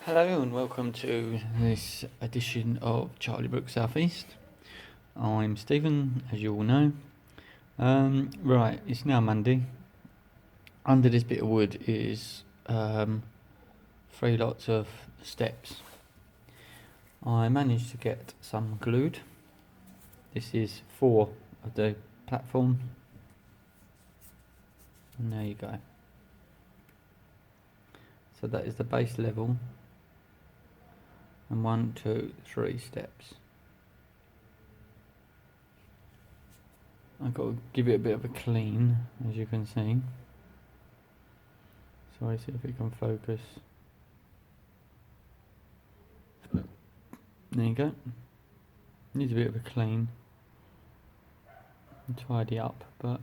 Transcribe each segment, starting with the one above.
Hello and welcome to this edition of Charlie Brook Southeast. I'm Stephen, as you all know. Right, it's now Monday. Under this bit of wood is 3 lots of steps. I managed to get some glued. This is 4 of the platform. And there you go. So that is the base level. And 1, 2, 3 steps. I've got to give it a bit of a clean, as you can see. Sorry, see if it can focus. There you go. Needs a bit of a clean and tidy up, but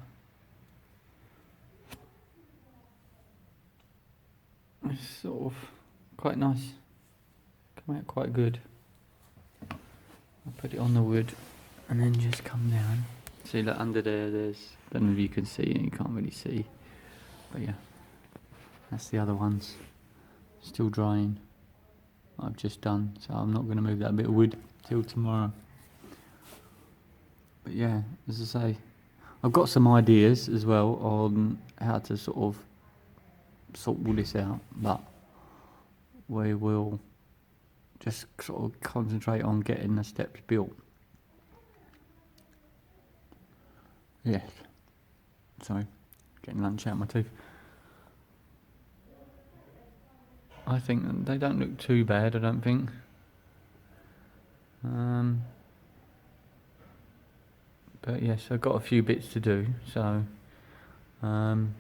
it's sort of quite nice. Come out quite good. I'll put it on the wood and then just come down. See that under there's, don't know if you can see it, you can't really see, but yeah, that's the other ones still drying. I've just done, so I'm not going to move that bit of wood till tomorrow. But yeah, as I say, I've got some ideas as well on how to sort all this out, but we will just sort of concentrate on getting the steps built. Yes. Sorry, getting lunch out of my teeth. I think they don't look too bad, I don't think. But yes, I've got a few bits to do, so I'm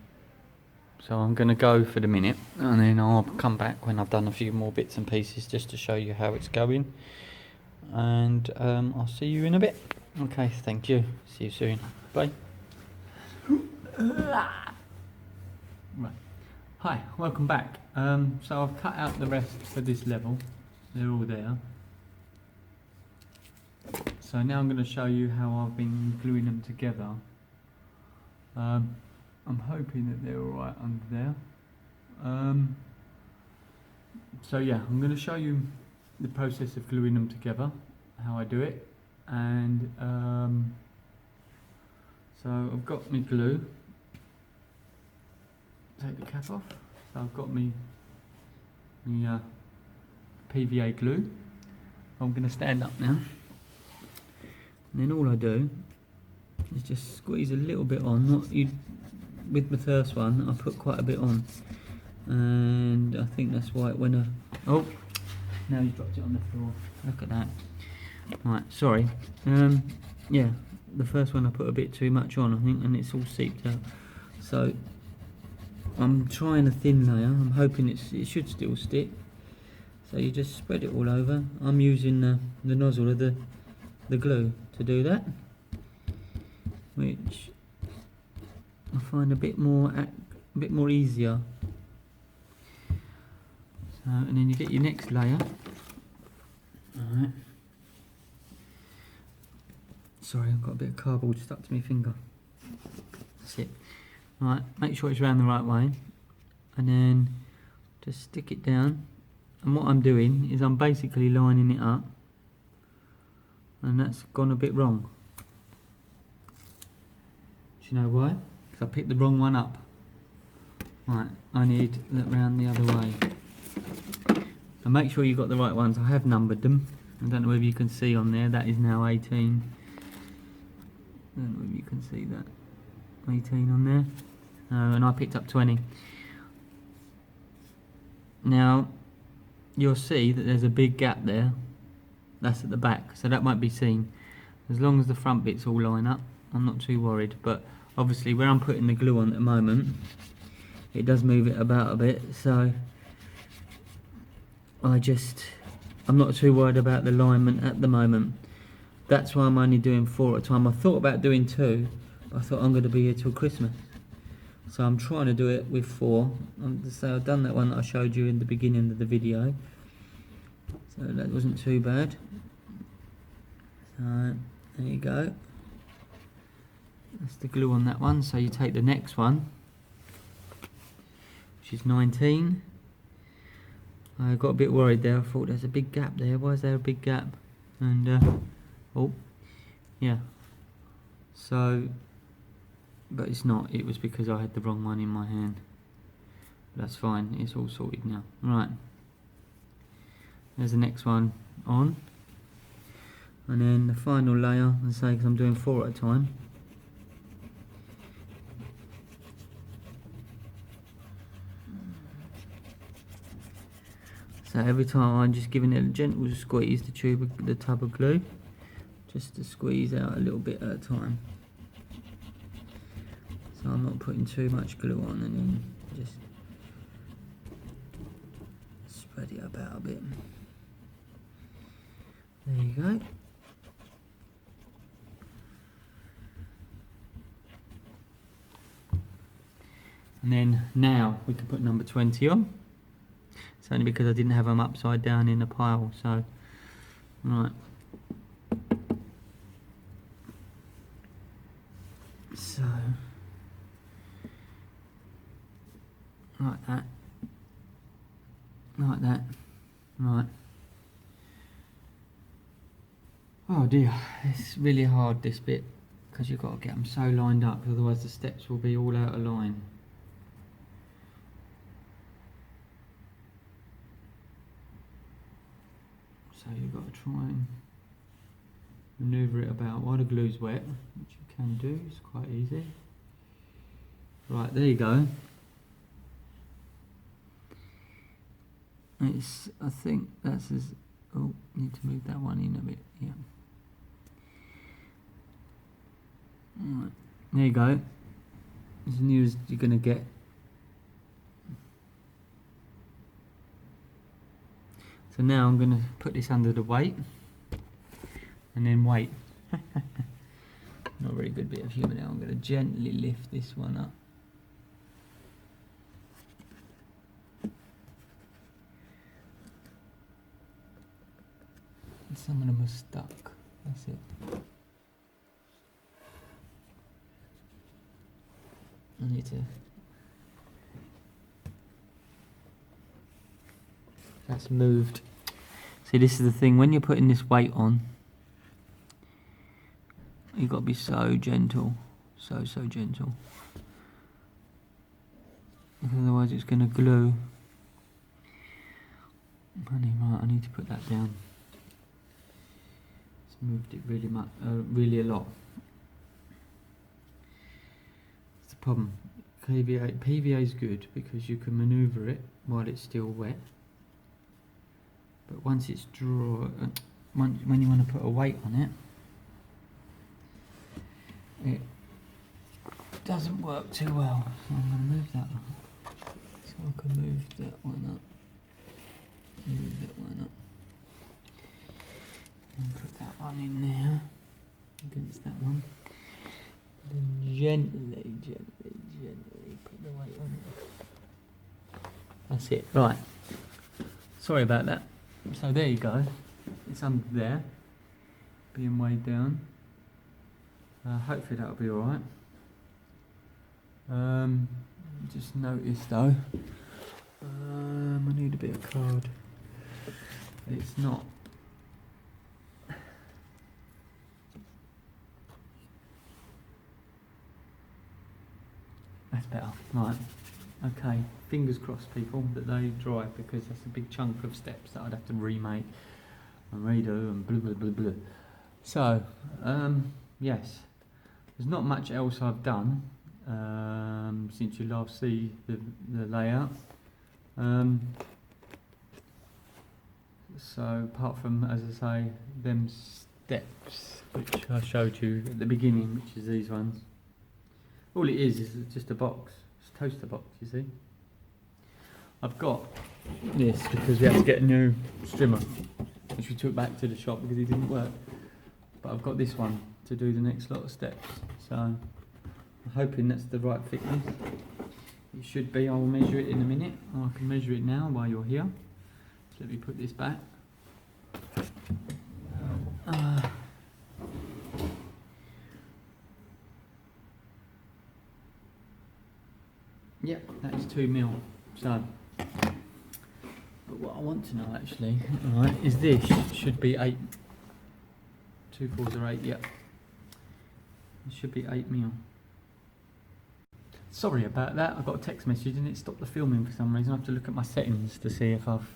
going to go for the minute, and then I'll come back when I've done a few more bits and pieces just to show you how it's going. And I'll see you in a bit. Okay, thank you. See you soon. Bye. Right. Hi, welcome back. So I've cut out the rest for this level. They're all there. So now I'm going to show you how I've been gluing them together. I'm hoping that they're alright under there. So yeah, I'm going to show you the process of gluing them together, how I do it. And so I've got my glue. Take the cap off. So I've got my PVA glue. I'm going to stand up now. And then all I do is just squeeze a little bit on. With the first one, I put quite a bit on. And I think that's why it went oh, now he's dropped it on the floor. Look at that. Right, sorry. Yeah, the first one I put a bit too much on, I think, and it's all seeped out. So I'm trying a thin layer. I'm hoping it should still stick. So you just spread it all over. I'm using the nozzle of the glue to do that, which I find a bit more easier. So, and then you get your next layer. Alright. Sorry, I've got a bit of cardboard stuck to my finger. That's it. Right, make sure it's around the right way, and then just stick it down. And what I'm doing is I'm basically lining it up, and that's gone a bit wrong. Do you know why? Because I picked the wrong one up. Right, I need that round the other way. And make sure you've got the right ones. I have numbered them. I don't know whether you can see on there, that is now 18. I don't know if you can see that. 18 on there. And I picked up 20. Now, you'll see that there's a big gap there. That's at the back, so that won't be seen. As long as the front bits all line up, I'm not too worried. But obviously, where I'm putting the glue on at the moment, it does move it about a bit, so I'm not too worried about the alignment at the moment. That's why I'm only doing 4 at a time. I thought about doing 2, but I thought I'm going to be here till Christmas. So I'm trying to do it with 4. So I've done that one that I showed you in the beginning of the video. So that wasn't too bad. So there you go. That's the glue on that one. So you take the next one, which is 19. I got a bit worried there. I thought there's a big gap there. Why is there a big gap? And oh yeah, so but it's not. It was because I had the wrong one in my hand. That's fine, it's all sorted now. Right, there's the next one on, and then the final layer, I say, because I'm doing 4 at a time. So every time I'm just giving it a gentle squeeze, the tub of glue, just to squeeze out a little bit at a time. So I'm not putting too much glue on, and then just spread it about a bit. There you go. And then now we can put number 20 on. It's only because I didn't have them upside down in the pile, so right. So like that. Like that. Right. Oh dear, it's really hard this bit, because you've got to get them so lined up, otherwise the steps will be all out of line. So you've got to try and manoeuvre it about while the glue's wet, which you can do, it's quite easy. Right, there you go. I think that's as, oh, need to move that one in a bit, yeah. Right, there you go. As near as you're going to get. So now I'm going to put this under the weight and then wait. Not a very good bit of humour now. I'm going to gently lift this one up. And some of them are stuck. That's it. I need to. That's moved. See, this is the thing, when you're putting this weight on, you've got to be so gentle, so gentle, otherwise it's going to glue. Honey, right, I need to put that down. It's moved it really much, really a lot. It's the problem. PVA is good because you can manoeuvre it while it's still wet. But once it's dry, when you want to put a weight on it, it doesn't work too well. So I'm going to move that up. So I can move that one up. Move that one up. And put that one in there against that one. Then gently put the weight on it. That's it. Right. Sorry about that. So there you go, it's under there, being weighed down. Hopefully that'll be alright. Just noticed though, I need a bit of card. It's not. That's better, right. Okay, fingers crossed people that they dry, because that's a big chunk of steps that I'd have to remake and redo and blah blah blah blah. So, yes, there's not much else I've done since you last see the layout. So apart from, as I say, them steps which I showed you at the beginning, which is these ones, all it is just a box. Toaster box, you see. I've got this because we had to get a new strimmer, which we took back to the shop because it didn't work. But I've got this one to do the next lot of steps. So I'm hoping that's the right thickness. It should be. I will measure it in a minute. Or I can measure it now while you're here. So let me put this back. Yep, that is 2 mil. So But what I want to know actually, right, is this should be 8. 2 4s are 8, yep. It should be 8mm. Sorry about that, I got a text message and it stopped the filming for some reason. I have to look at my settings to see if I've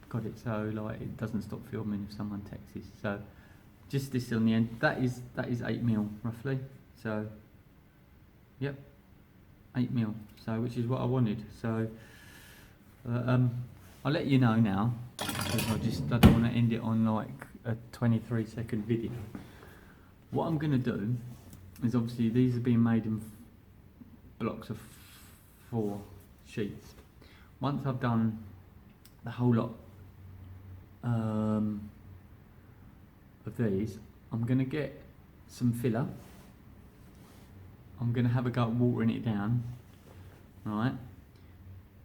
got it so like it doesn't stop filming if someone texts. So just this on the end, that is 8mm roughly. So yep, 8mm, so which is what I wanted. So I'll let you know now, because I don't want to end it on like a 23-second video. What I'm going to do is, obviously these are being made in blocks of 4 sheets. Once I've done the whole lot of these, I'm going to get some filler. I'm going to have a go at watering it down, right,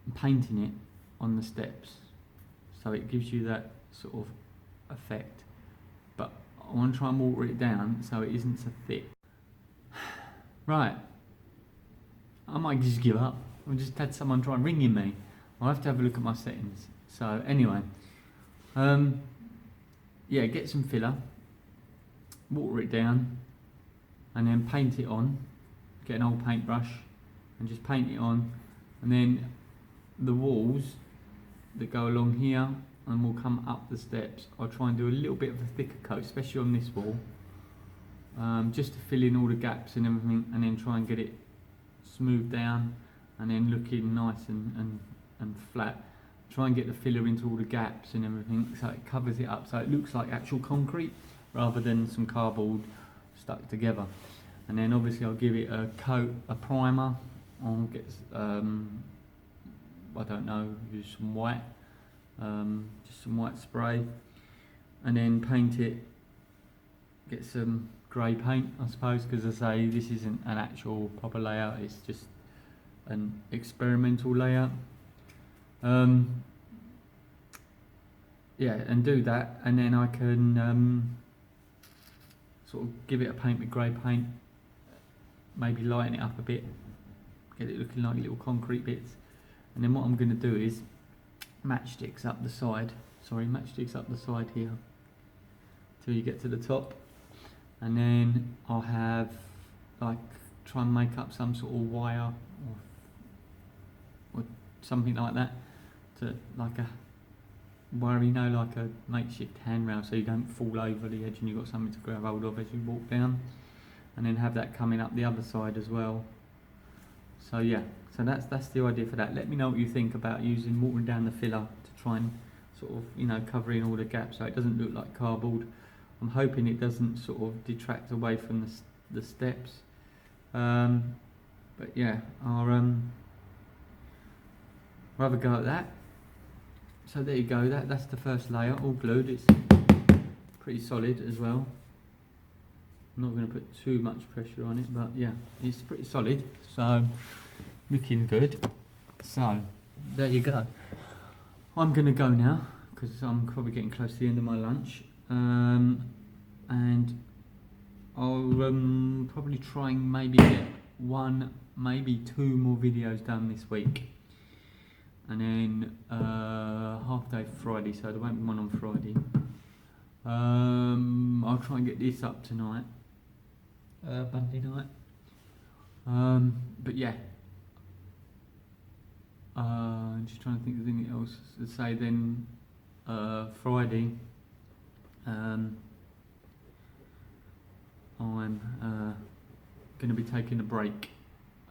and painting it on the steps, so it gives you that sort of effect. But I want to try and water it down so it isn't so thick. Right, I might just give up. I've just had someone try ringing me. I'll have to have a look at my settings. So anyway, yeah, get some filler, water it down, and then paint it on. Get an old paintbrush and just paint it on, and then the walls that go along here and will come up the steps, I'll try and do a little bit of a thicker coat, especially on this wall, just to fill in all the gaps and everything, and then try and get it smoothed down and then looking nice and flat. Try and get the filler into all the gaps and everything, so it covers it up so it looks like actual concrete rather than some cardboard stuck together. And then obviously I'll give it a coat, a primer. I'll get I don't know, use some white, just some white spray, and then paint it. Get some grey paint, I suppose, because I say this isn't an actual proper layout, it's just an experimental layout. Yeah, and do that, and then I can sort of give it a paint with grey paint, maybe lighten it up a bit, get it looking like little concrete bits. And then what I'm going to do is matchsticks up the side, here till you get to the top, and then I'll have like try and make up some sort of wire or something like that, to like a wire, you know, like a makeshift handrail, so you don't fall over the edge and you've got something to grab hold of as you walk down, and then have that coming up the other side as well. So yeah, so that's the idea for that. Let me know what you think about using watering down the filler to try and sort of, you know, cover in all the gaps so it doesn't look like cardboard. I'm hoping it doesn't sort of detract away from the steps. But yeah, I'll have a go at that. So there you go, that's the first layer, all glued. It's pretty solid as well. I'm not going to put too much pressure on it, but yeah, it's pretty solid, so looking good. So there you go. I'm going to go now because I'm probably getting close to the end of my lunch, and I'll probably try and maybe get 1, maybe 2 more videos done this week, and then half day Friday, so there won't be one on Friday. I'll try and get this up tonight, Monday night. But yeah, I'm just trying to think of anything else to say. Then Friday, I'm going to be taking a break.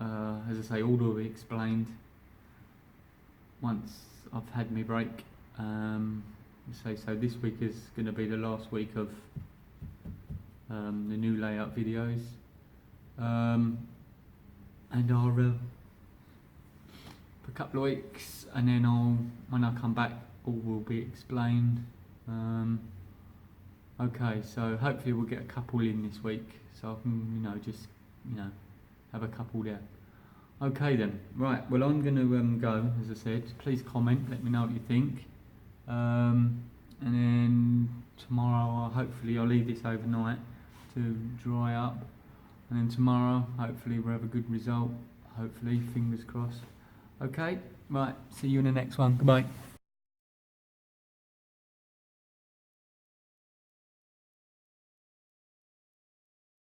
As I say, all will be explained once I've had my break. So this week is going to be the last week of the new layout videos, and I'll for a couple of weeks, and then when I come back, all will be explained. Okay, so hopefully we'll get a couple in this week, so I can, just have a couple there. Okay then, right, well I'm going to go, as I said. Please comment, let me know what you think, and then tomorrow hopefully I'll leave this overnight to dry up, and then tomorrow hopefully we'll have a good result, hopefully, fingers crossed. Okay, right, see you in the next one, goodbye.